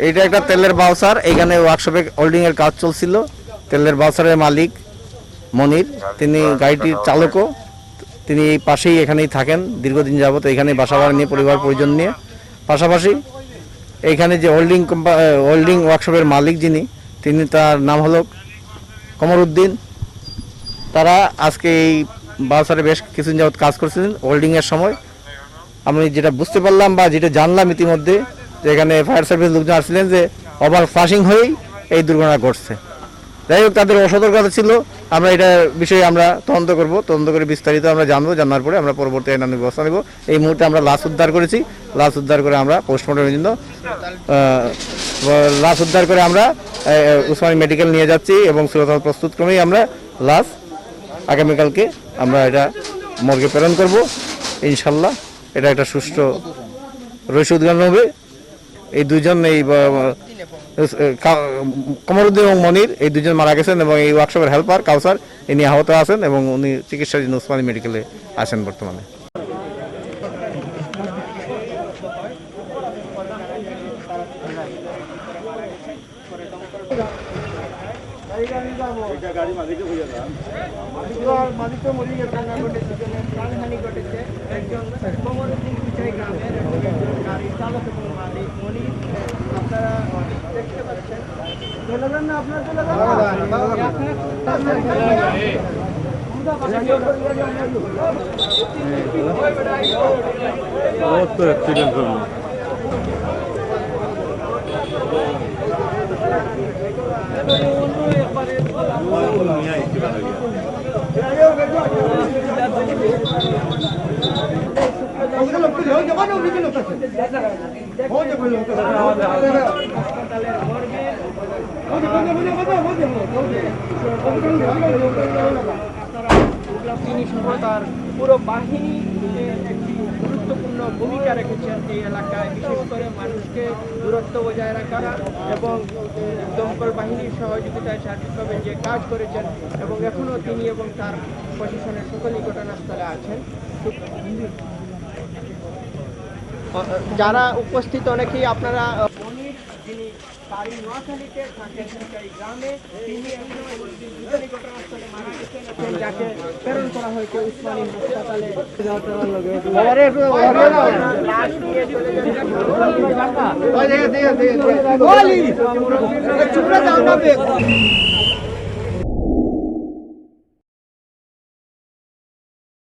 এইটা একটা তেলের বাউসার, এখানে ওয়ার্কশপে হোল্ডিং এর কাজ চলছিল। তেলের বাউসারের মালিক মনির, তিনি গাড়িটির চালকও, তিনি এই পাশেই এখানেই থাকেন দীর্ঘদিন যাবত, এখানেই বাসা ভাড়া নিয়ে পরিবার পরিজন নিয়ে। পাশাপাশি এইখানে যে হোল্ডিং ওয়ার্কশপের মালিক যিনি, তিনি তার নাম হলো কমরউদ্দিন। তারা আজকে এই বাউসারে বেশ কিছুদিন যাবত কাজ করছিলেন হোল্ডিংয়ের সময়। আমি যেটা বুঝতে পারলাম বা যেটা জানলাম ইতিমধ্যে, যে এখানে ফায়ার সার্ভিস লোকজন আসছিলেন যে ওভার ফ্লাশিং হয়েই এই দুর্ঘটনা ঘটছে। যাই হোক, তাদের অসতর্কতা ছিল। আমরা এটা বিষয়ে আমরা তদন্ত করব, তদন্ত করে বিস্তারিত আমরা জানবো। জানার পরে আমরা পরবর্তী আইনানুগ ব্যবস্থা নেব। এই মুহূর্তে আমরা লাশ উদ্ধার করেছি। লাশ উদ্ধার করে আমরা পোস্টমর্টমের জন্য লাশ উদ্ধার করে আমরা উসমানী মেডিকেল নিয়ে যাচ্ছি এবং সুরক্ষা প্রস্তুত ক্রমেই আমরা লাশ আগামীকালকে আমরা এটা মর্গে প্রেরণ করব ইনশাল্লাহ। এটা একটা সুষ্ঠু রহস্য উদ্ঘাটন হবে। এই দুজন, এই কমরউদ্দিন এবং মনির, এই দুজন মারা গেছেন এবং এই ওয়ার্কশপের হেল্পার কাউসার ইনি আহত আছেন এবং উনি চিকিৎসার জন্য উসমানী মেডিকেলে আছেন বর্তমানে। তিনি সহ তার পুরো বাহিনী একটি গুরুত্বপূর্ণ ভূমিকা রেখেছেন এই এলাকায়, বিশেষ করে মানুষকে দূরত্ব বজায় রাখা এবং দমকল বাহিনীর সহযোগিতায় সার্বিকভাবে যে কাজ করেছেন এবং এখনও তিনি এবং তার প্রশাসনের সকলেই ঘটনাস্থলে আছেন। যারা উপস্থিত অনেকেই আপনারা, যিনি বাড়ি নোয়াখালীতে থাকেন এই গ্রামে, তিনি ঘটনাস্থলে মারা গেছেন এবং যাকে প্রেরণ করা হয়েছে উসমানী হাসপাতালে। লাশ নিয়ে চলে যান।